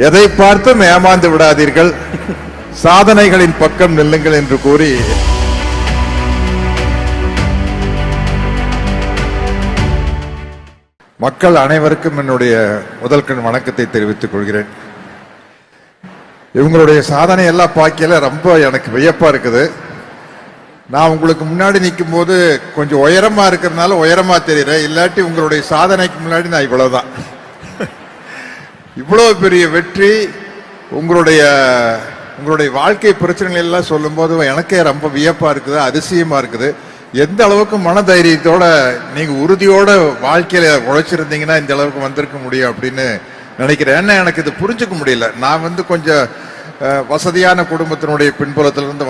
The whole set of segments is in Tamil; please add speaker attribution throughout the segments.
Speaker 1: எதை பார்த்தும் ஏமாந்து விடாதீர்கள், சாதனைகளின் பக்கம் நில்லுங்கள் என்று கூறி மக்கள் அனைவருக்கும் என்னுடைய முதல் கண் வணக்கத்தை தெரிவித்துக் கொள்கிறேன். இவங்களுடைய சாதனை எல்லாம் பார்க்கல ரொம்ப எனக்கு வியப்பா இருக்குது. நான் உங்களுக்கு முன்னாடி நிற்கும் போது கொஞ்சம் உயரமா இருக்கிறதுனால உயரமா தெரியுறேன், இல்லாட்டி உங்களுடைய சாதனைக்கு முன்னாடி நான் இவ்வளவுதான். இவ்வளவு பெரிய வெற்றி, உங்களுடைய வாழ்க்கை பிரச்சனைகள் எல்லாம் சொல்லும் போது எனக்கே ரொம்ப வியப்பா இருக்குது, அதிசயமா இருக்குது. எந்த அளவுக்கு மனதைரியத்தோட நீங்க உறுதியோட வாழ்க்கையில உழைச்சிருந்தீங்கன்னா இந்த அளவுக்கு வந்திருக்க முடியும் அப்படின்னு நினைக்கிறேன். ஏன்னா எனக்கு இது புரிஞ்சுக்க முடியல. நான் கொஞ்சம் வசதியான குடும்பத்தினுடைய பின்புலத்திலிருந்து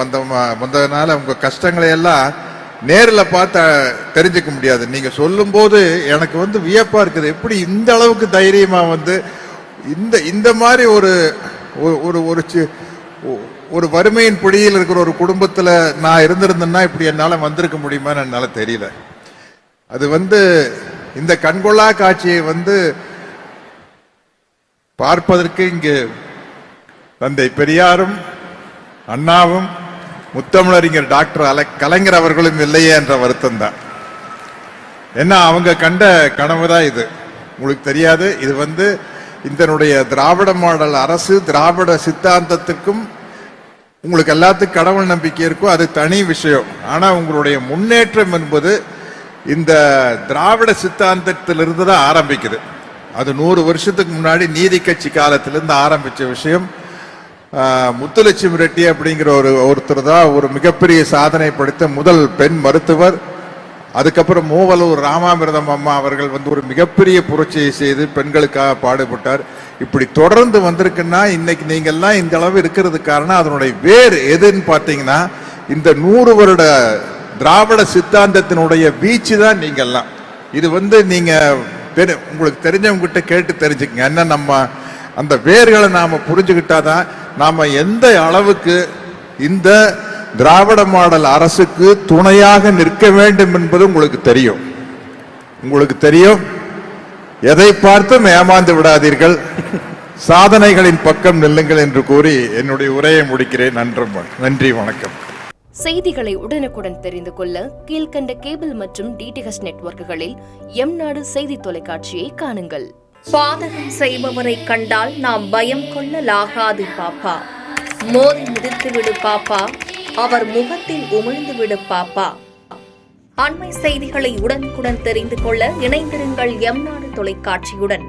Speaker 1: வந்ததுனால உங்க கஷ்டங்களை எல்லாம் நேரில் பார்த்து தெரிஞ்சுக்க முடியாது. நீங்க சொல்லும் போது எனக்கு வியப்பா இருக்குது. எப்படி இந்த அளவுக்கு தைரியமா இந்த மாதிரி ஒரு வறுமையின் பிடியில் இருக்கிற ஒரு குடும்பத்துல நான் இருந்திருந்தேன்னா இப்படி என்னால வந்திருக்க முடியுமான்னு என்னால தெரியல. அது இந்த கண்கொள்ளா காட்சியை பார்ப்பதற்கு இங்கு தந்தை பெரியாரும் அண்ணாவும் முத்தமிழறிஞர் டாக்டர் கலைஞர் அவர்களும் இல்லையே என்ற வருத்தம் தான். ஏன்னா அவங்க கண்ட கனவுதான் இது. உங்களுக்கு தெரியாது, இது இதனுடைய திராவிட மாடல் அரசு, திராவிட சித்தாந்தத்துக்கும் உங்களுக்கு எல்லாத்துக்கும் கடவுள் நம்பிக்கை இருக்கும், அது தனி விஷயம். ஆனா உங்களுடைய முன்னேற்றம் என்பது இந்த திராவிட சித்தாந்தத்திலிருந்து தான் ஆரம்பிக்குது. அது 100 வருஷத்துக்கு முன்னாடி நீதி கட்சி காலத்திலிருந்து ஆரம்பிச்ச விஷயம். முத்துலட்சுமி ரெட்டி அப்படிங்கிற ஒருத்தர் தான் ஒரு மிகப்பெரிய சாதனை படைத்த முதல் பெண் மருத்துவர். அதுக்கப்புறம் மூவலூர் ராமாமிர்தம் அம்மா அவர்கள் ஒரு மிகப்பெரிய புரட்சியை செய்து பெண்களுக்காக பாடுபட்டார். இப்படி தொடர்ந்து வந்திருக்குன்னா இன்னைக்கு நீங்கள்லாம் இந்த அளவு இருக்கிறது காரணம் அதனுடைய வேர் எதுன்னு பார்த்தீங்கன்னா இந்த 100 வருட திராவிட சித்தாந்தத்தினுடைய வீச்சு தான் நீங்கள்லாம். இது நீங்க உங்களுக்கு தெரிஞ்சவங்க கிட்ட கேட்டு தெரிஞ்சுக்கங்க. என்ன நம்ம அந்த வேர்களை நாம புரிஞ்சுக்கிட்டாதான் நாம எந்த அளவுக்கு இந்த திராவிட மாடல் அரசுக்கு துணையாக நிற்க வேண்டும் என்பது உங்களுக்கு தெரியும். எதை பார்த்தும் ஏமாந்து விடாதீர்கள், சாதனைகளின் பக்கம் நில்லுங்கள் என்று கூறி என்னுடைய உரையை முடிக்கிறேன். நன்றி, வணக்கம்.
Speaker 2: செய்திகளை உடனுக்குடன் தெரிந்து கொள்ள கீழ்கண்ட கேபிள் மற்றும் டிடிஹெச் நெட்வொர்க்குகளில் எம்நாடு செய்தி தொலைக்காட்சியை காணுங்கள்.
Speaker 3: பாதகம் செய்பவரை கண்டால் நாம் பயம் கொள்ளலாகாது பாப்பா. மோதி மிதித்து விடு பாப்பா, அவர் முகத்தில் உமிழ்ந்து விடு பாப்பா. அண்மை செய்திகளை உடனுக்குடன் தெரிந்து கொள்ள இணைந்திருங்கள் எம்நாடு தொலைக்காட்சியுடன்.